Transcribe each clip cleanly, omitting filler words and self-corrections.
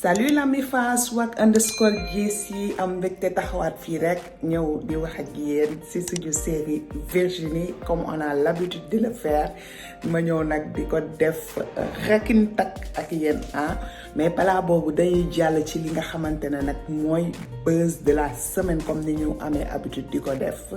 salut la mi fa swag underscore gis yi am mbégte taxawaat fii rek ñëw di wax ak yéen ci suñu série Virginie comme on a l'habitude de le faire ma ñëw nag di ko def rekin tak ak yéen mais balaa boobu dañuy jàll ci li nga xamante ne nag mooy buzz de la semaine comme ni ñu amee habitude di ko def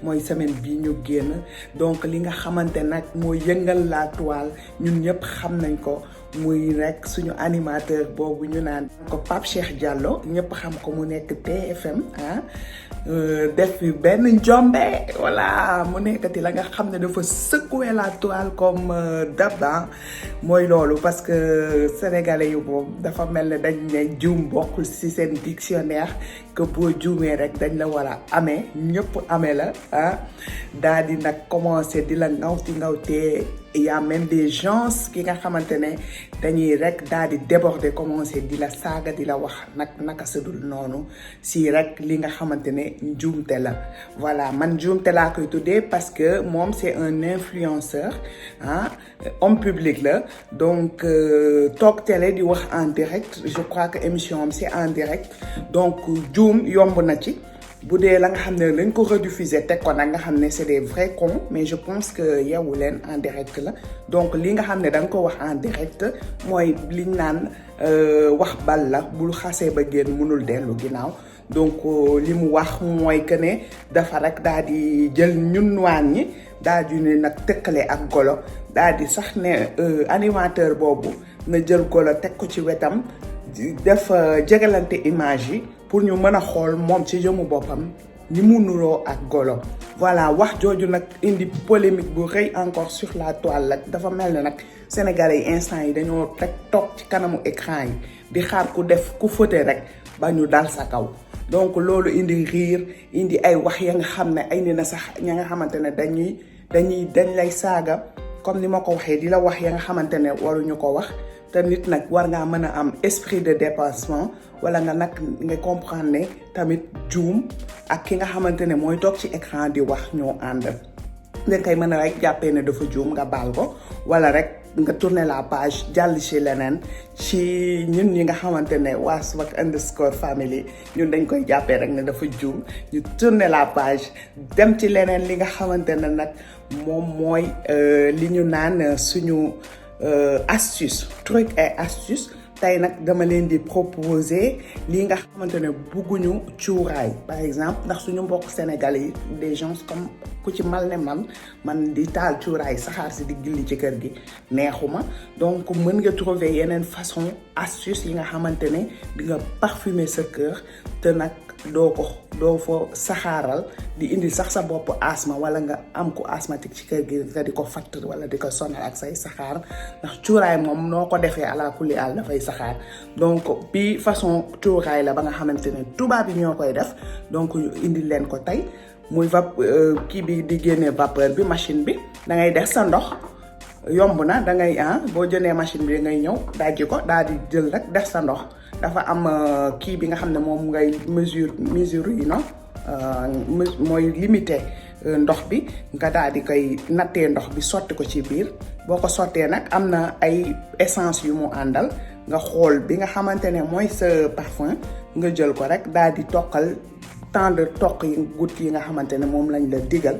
mooy semaine bii ñu génn donc li nga xamante nag mooy yëngal la toile ñun ñëpp xam nañ ko muy rek suñu animateur boobu ñu naan ko Pape Cheikh Diallo ñëpp xam ko mu nekk TFM def fi benn njombe voilà mu nekkati la nga xam ne dafa secouer la toile comme d'hab mooy loolu parce que sénégalais yu boobu dafa mel ne dañ ne juum bokkul ci seen dictionnaire que boo juumee rek dañ la war a amee ñëpp amee la daal di nag commencer di la ngawtee il y a même des gens ki nga xamante ne dañuy rek daal di déborder commencer di la saaga di la wax naka sudul noonu si rek li nga xamante ne njuumte la voilà man njuumte laa koy tuddee parce que moom c'est un influenceur homme public la donc toog télé di wax en direct je crois que émission am c'est en direct donc juum yomb na ci bu dee la nga xam ne lañ ko rediffuser teg ko nag nga xam ne c'est des vrais cons mais je pense que yeewu leen en direct la donc li nga xam ne da nga ko wax en direct mooy liñ naan wax bal la bul xasee ba génn mënul dellu ginnaaw donc li mu wax mooy que ne dafa rek daal di jël ñun waan ñi daal di ne nag tëkkale ak golo daal di sax ne animateur boobu na jël golo teg ko ci wetam def jegalante image yi pour ñu mën a xool moom ci jëmu boppam ni mu nuroo ak golo voilà wax jooju nag indi polémique bu rëy encore sur la toile la dafa mel ne nag sénégalais yi instant yi dañoo rek toog ci kanamu écran yi di xaar ku fëte rek ba ñu dal sa kaw donc loolu indi riir indi ay wax ya nga xam ne ay na sax ña nga xamante ne dañ lay saaga comme ni ma ko waxee di la wax ya nga xamante ne waruñu ko wax te nit nag war ngaa mën a am esprit de dépassement wala nga comprendre ne tamit juum ak ki nga xamante ne mooy toog ci écran di wax ñoo ànd nga koy mën a rek jàppee ne dafa juum nga baal ko wala rek nga tourner la page jàll ci leneen ci ñun ñi nga xamante ne waa swag underscore family ñun dañ koy jàppee rek ne dafa juum ñu tourner la page dem ci leneen li nga xamante ne nag moom mooy li ñu naan suñu astuce truc et astuce tey nag dama leen di proposer lii nga xamante ne bugguñu cuuraay par exemple ndax suñu mbokk sénégalais yi des gens comme ku ci mal ne man di taal cuuraay saxaar si di gilli ci kër gi neexuma donc mën nga trouver yeneen façon astuce yi nga xamante ne di nga parfumer sa kër te nag doo fa saxaaral di indi sax sa bopp asthme wala nga am ko asthmatique ci kër gi nga di ko fatt wala di ko sonal ak say saxaar ndax cuuraay moom noo ko defee ala kulli àll dafay saxaar donc bi façon cuuraay la ba nga xamante ne tubaab yi ñoo koy def donc ñu indi leen ko tey muy kii bi di génnee vapeur bi machine bi da ngay def sa ndox yomb na da ngay boo jëndee machine bi da ngay ñëw dajji ko daal di jël rek def sa ndox dafa am kii bi nga xam ne moom ngay mesure yi mooy limité ndox bi nga daal di koy nattee ndox bi sotti ko ci biir boo ko sottee nag am na ay essence yu mu àndal nga xool bi nga xamante ne mooy sa parfum nga jël ko rek daal di toqal temps de toq yi goutte yi nga xamante ne moom lañ la digal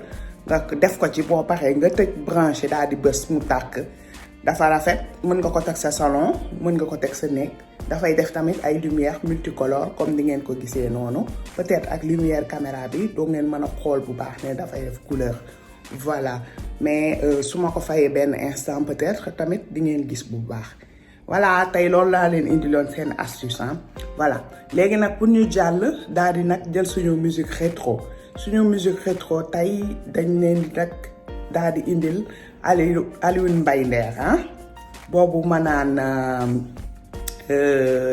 nga def ko ci boo paree nga tëj branché daal di bës mu tàkk dafa rafet mën nga ko teg sa salon mën nga ko teg sa néeg dafay def tamit ay lumière multicolore comme ni ngeen ko gisee noonu peut-être ak lumière caméra bi doo ngeen mën a xool bu baax ne dafay def couleur voilà mais su ma ko fayee benn instant peut-être tamit di ngeen gis bu baax voilà tey loolu laa leen indiloon seen astuce voilà léegi nag pour ñu jàll daal di nag jël suñu musique rétro tey dañ leen di nag daal di indil Alioune Mbaye Nder boobu ma naan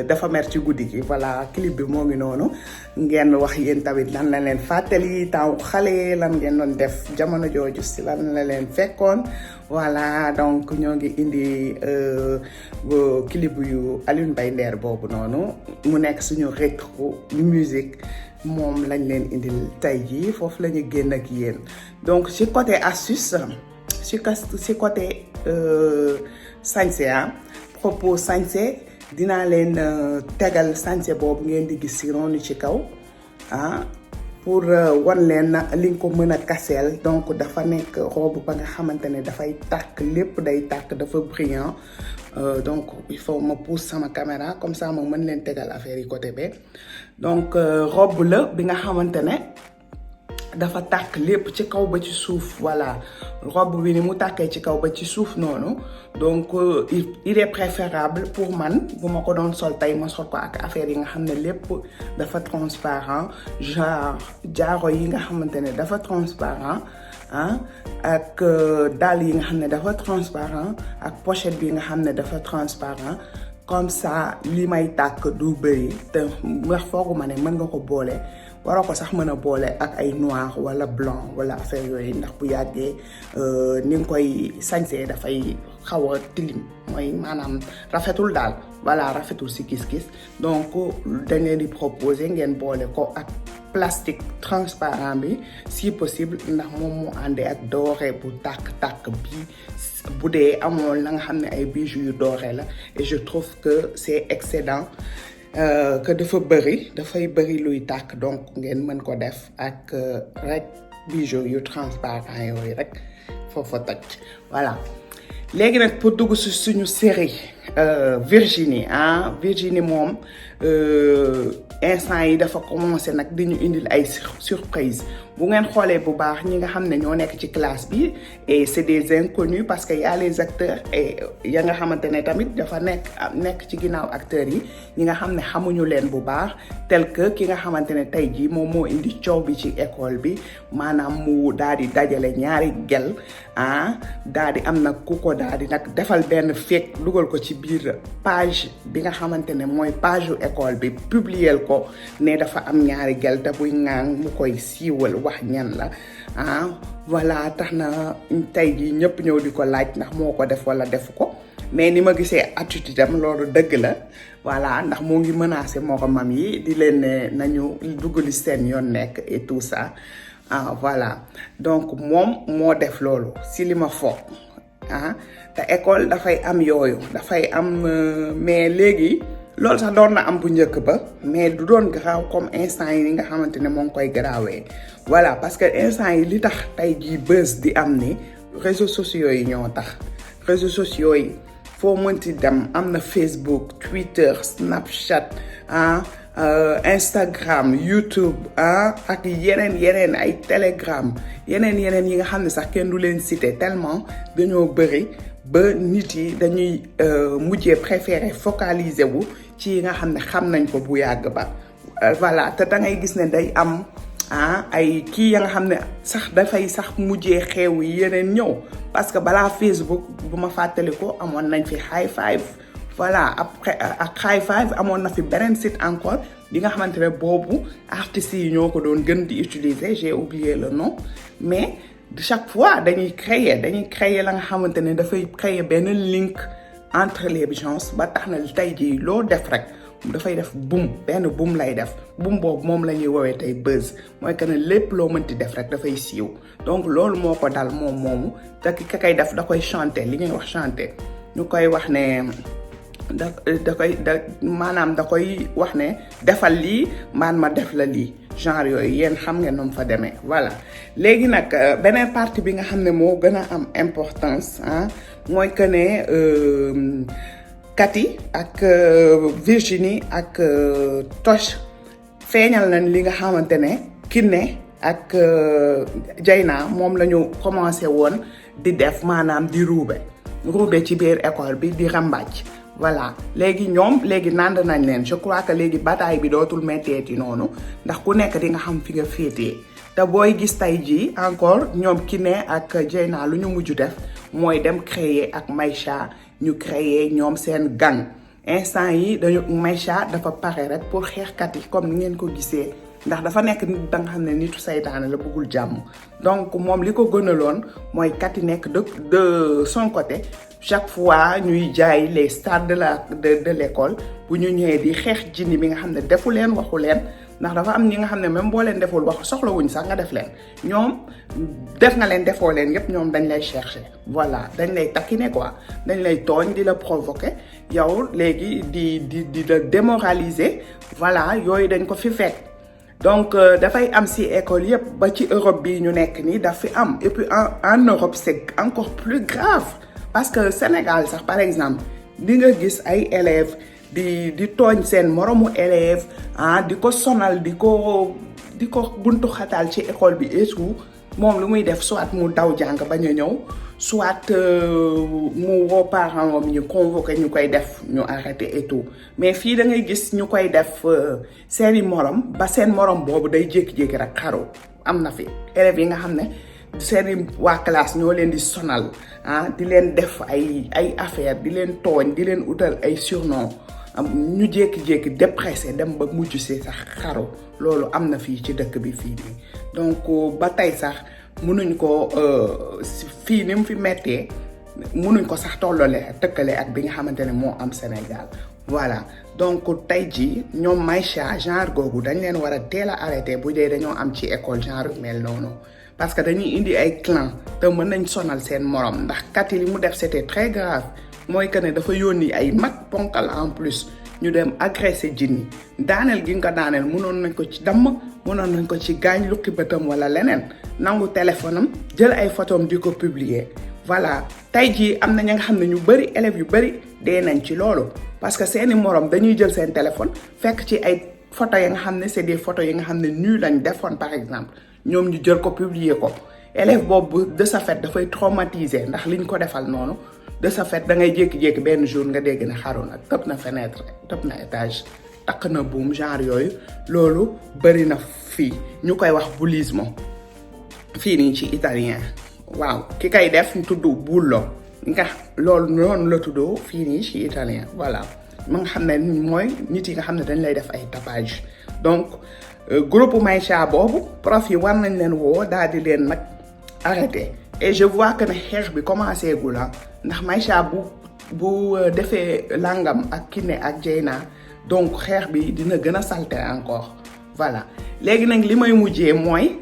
dafa mer ci guddi gi voilà clip bi moo ngi noonu ngeen wax yéen tamit lan la leen fàttali taw xale lan ngeen doon def jamono jooju si lan la leen fekkoon voilà donc ñoo ngi indi clip yu Alioune Mbaye Nder boobu noonu mu nekk suñu rétro musique moom lañ leen indil tey jii foofu la ñu génn ak yéen donc ci côté astuce ci côté sañse propos sañse dinaa leen tegal sañse boobu ngeen di gis si noonu ci kaw pour wan leen li nga ko mën a kaseel. donc dafa nekk robe ba nga xamante ne dafay tàkk, lépp day tàkk, dafa brillant. donc il faut ma pousse sama caméra comme ça ma mën leen tegal affaire yi côté be. donc robe la bi nga xamante ne dafa tàkk lépp ci kaw ba ci suuf. voilà robe bi ni mu tàkkee ci kaw ba ci suuf noonu. donc il est préférable pour man bu ma ko doon sol tey ma sol ko ak affaire yi nga xam ne lépp dafa transparent, genre jaaro yi nga xamante ne dafa transparent ak dàll yi nga xam ne dafa transparent ak pochette bi nga xam ne dafa transparent. comme ça li may tàkk du bëri te wax fooguma ne mën nga ko boole, waroo ko sax mën a boole ak ay noir wala blanc wala affaire yooyu, ndax bu yàggee ni nga koy sañsee dafay xaw a tilim, mooy maanaam rafetul daal. voilà rafetul si gis-gis. donc dañ leen di proposer ngeen boole ko ak plastique transparent bi si possible, ndax moom mu àndee ak doré bu tàkk-tàkk bi bu dee amoon la nga xam ne ay bijoux yu doré la. et je trouve que c'est excellent, que dafay bëri luy tàkk. donc ngeen mën ko def ak rek bijoux yu transparent yooyu rek foofa toj. voilà léegi nag pour dugg si suñu série Virginie Virginie moom instant yi dafa commencé nag di ñu indil ay surprise. bu ngeen xoolee bu baax ñi nga xam ne ñoo nekk ci classe bi et c'est des inconnus parce que y a les acteurs et ya nga xamante ne tamit dafa nekk ci ginnaaw acteurs yi ñi nga xam ne xamuñu leen bu baax, tel que ki nga xamante ne tey jii moom moo indi coow bi ci école bi, maanaam mu daal di dajale ñaari gel daal di am nag ku ko daal di nag defal benn fake dugal ko ci biir page bi nga xamante ne mooy page école bi, publier ko ne dafa am ñaari gel te buy ŋaang mu koy siiwal wax ñan la voilà tax na tey jii ñëpp ñëw di ko laaj ndax moo ko def wala defu ko. mais ni ma gisee attitude am loolu dëgg la. voilà ndax moo ngi menacé moromam yi di leen ne nañu duggali seen yoon nekk et tout ça. voilà donc moom moo def loolu si li ma foog te école dafay am yooyu, dafay am mais léegi loolu sax doon na am bu njëkk ba, mais du doon garaaw comme instant yi nga xamante ne moo ngi koy garaawee. voilà parce que instant yi li tax tey jii buzz di am ni réseaux sociaux yi ñoo tax. réseaux sociaux yi foo mënti dem am na Facebook, Twitter, Snapchat Instagram, YouTube ak yeneen ay Telegram yeneen yi nga xam ne sax kenn du leen citer tellement dañoo bëri ba nit yi dañuy mujjee préférer focaliser wu ci yi nga xam ne xam nañ ko bu yàgg ba. voilà te da ngay gis ne day am ay kii ya nga xam ne sax dafay sax mujjee xew yi yeneen ñëw, parce que balaa Facebook bu ma fàttali ko amoon nañ fi High Five. voilà après ak High Five amoon na fi beneen site encore bi nga xamante ne boobu artistes yi ñoo ko doon gën di utiliser, j'ai oublié le nom. mais chaque fois dañuy créer la nga xamante ne dafay créer benn link entre les gens ba tax na tey jii loo def rek dafay def benn boom lay def. boom boobu moom la ñuy woowee tey buzz, mooy que ne lépp loo mënti def rek dafay siiw. donc loolu moo ko dal moom moomu te ki kay def da koy chanter, li ñuy wax chanter ñu koy wax ne maanaam da koy wax ne defal lii ma def la lii, genre yooyu yéen xam ngeen nu mu fa demee. voilà léegi nag beneen partie bi nga xam ne moo gën a am importance mooy que ne Cathy ak Virginie ak Toch feeñal nañ li nga xamante ne Kiné ak Dieyna moom la ñu commencé woon di def, maanaam di ruube ci biir école bi di rambàcc. voilà léegi nand nañ leen. je crois que léegi bataille bi dootul metteeti noonu ndax ku nekk di nga xam fi nga féetee. te booy gis tey jii encore ñoom Kiné ak Dieyna lu ñu mujj def mooy dem créer ak Maïcha ñu créer ñoom seen gang. instant yi dañu Maïcha dafa pare rek pour xeexkat yi comme ni ngeen ko gisee ndax dafa nekk nit da nga xam ne nitu saytaane la bëggul jàmm donc moom li ko gënaloon mooy Kati nekk de son côté chaque fois ñuy jaay les stars de l'école bu ñu ñëwee di xeex jinni bi nga xam ne defu leen waxu leen ndax dafa am ñi nga xam ne même boo leen deful wax soxlawuñ sax nga def leen ñoom def nga leen defoo leen yépp ñoom dañ lay chercher voilà dañ lay taquiner quoi dañ lay tooñ di la provoquer yow léegi di la démoraliser voilà yooyu dañ ko fi fekk donc dafay am si école yépp ba ci Europe bi ñu nekk nii daf fi am et puis en Europe c'est encore plus grave parce que Sénégal sax par exemple di nga gis ay élèves di tooñ seen moromu élève di ko sonal di ko buntu xataal ci école bi et tout moom lu muy def soit mu daw jàng bañ a ñëw soit mu woo parents am ñu convoqué ñu koy def ñu arrêté et tout mais fii da ngay gis ñu koy def seeni morom ba seen morom boobu day jékki-jékki rek xaru am na fi élèves yi nga xam ne seeni waa classe ñoo leen di sonal di leen def ay affaire di leen tooñ di leen utal ay surnom ñu jékki-jékki dépressé dem ba mujj si sax xaru loolu am na fii ci dëkk bi fii nii donc ba tey sax mënuñ ko fii ni mu fi mettee mënuñ ko sax tollale tëkkale ak bi nga xamante ne moo am Sénégal voilà donc tey jii ñoom Maïcha genre googu dañ leen war a teel a arrêté bu dee dañoo am ci école genre mel noonu parce que dañuy indi ay clan te mën nañ sonal seen morom ndax Kati li mu def c'était très grave mooy que ne dafa yónni ay mag ponkal en plus ñu dem agressé jinni daaneel gi nga ko daaneel mënoon nañ ko ci damm mënoon nañ ko ci gaañ lukki bëtam wala leneen nangu téléphone am jël ay photom di ko publier voilà tey jii am na ña nga xam ne ñu bëri élèves yu bëri dee nañ ci loolu parce que seeni morom dañuy jël seen téléphone fekk ci ay photos yi nga xam ne c'est des photos yi nga xam ne nu lañ defoon par exemple ñoom ñu jël ko publier ko élève boobu de ce fait dafay traumatiser ndax liñ ko defal noonu de ce fait da ngay jékki-jékki benn jour nga dégg ne xaru nag tëb na fenêtre tëb na étage takk na buum genre yooyu loolu bëri na fii ñu koy wax bullisme fii nii ci italien waaw ki kay def ñu tudd bullo nga loolu noonu la tuddoo fii nii ci italien voilà ma nga xam ne mooy nit yi nga xam ne dañ lay def ay tapage donc groupe Maïcha boobu prof yi war nañ leen woo daal di leen nag arrêté et je vois que ne xeex bi commencé gu la ndax Maïcha bu defee langam ak Kiné ak Dieyna donc xeex bi dina gën a salte encore voilà léegi nag li may mujjee mooy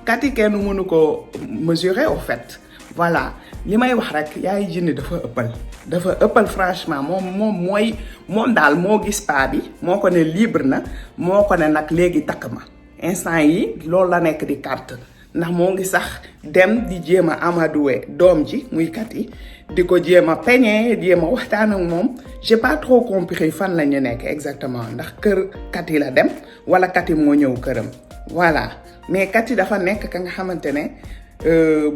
Kati kenn mënu ko mesurer au fait voilà li may wax rek yaay jinne dafa ëppal franchement moom daal moo gis paa bi moo ko ne libre na moo ko ne nag léegi takk ma instant yi loolu la nekk di carte ndax moo ngi sax dem di jéem a amadoué doom ji muy Kati di ko jéem a peñe jéem a waxtaan ak moom j'ai pas trop compris fan la ñu nekk exactement ndax kër Kati la dem wala Kati moo ñëw këram voilà mais Kati dafa nekk ka nga xamante ne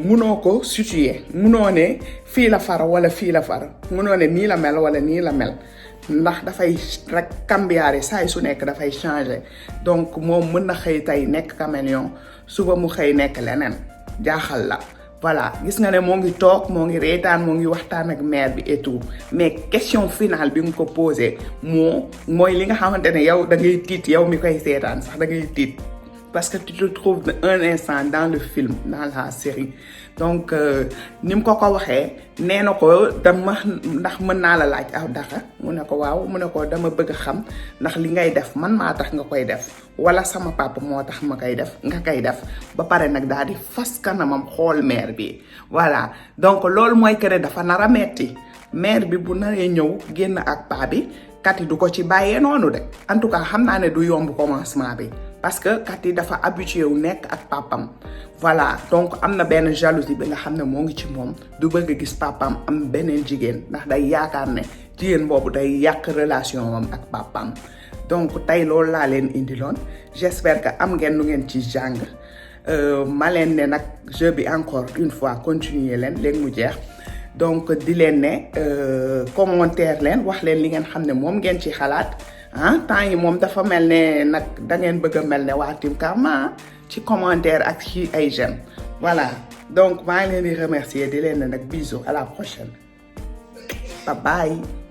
munoo ko situer munoo ne fii la far wala fii la far munoo ne nii la mel wala nii la mel ndax dafay rek cambiare saa su nekk dafay changer donc moom mën na xëy tey nekk caméléon suba mu xëy nekk leneen jaaxal la voilà gis nga ne moo ngi toog moo ngi reetaan moo ngi waxtaan ak mère bi et tout mais question finale bi nga ko posé mooy li nga xamante ne yow da ngay tiit yow mi koy seetaan sax da ngay tiit parce que tu te trouves un instant dans le film dans la série donc ni mu ko waxee nee na ko dama ndax mën naa la laaj aw dara mu ne ko waaw mu ne ko dama bëgg a xam ndax li ngay def man maa tax nga koy def wala sama papa moo tax ma koy def nga koy def ba pare nag daal di fas kanamam xool mère bi voilà donc loolu mooy que ne dafa nar a metti mère bi bu naree ñëw génn ak paa bi Kati du ko ci bàyyee noonu de en tout cas xam naa ne du yomb commencement bi parce que Kati dafa habitué wu nekk ak papam voilà donc am na benn jalousie bi nga xam ne moo ngi ci moom du bëgg a gis papam am beneen jigéen ndax day yaakaar ne jigéen boobu day yàq relation am ak papam donc tey loolu laa leen indiloon j'espère que am ngeen lu ngeen ci jàng ma leen ne nag jeu bi encore une fois continuer leen léegi mu jeex donc di leen ne commentaire leen wax leen li ngeen xam ne moom ngeen ci xalaat temps yi moom dafa mel ne nag da ngeen bëgg a mel ne waa Team Karma ci commentaire ak ci ay j'aime voilà donc maa ngi leen di remercier di leen ne nag bisous à la prochaine bye bye.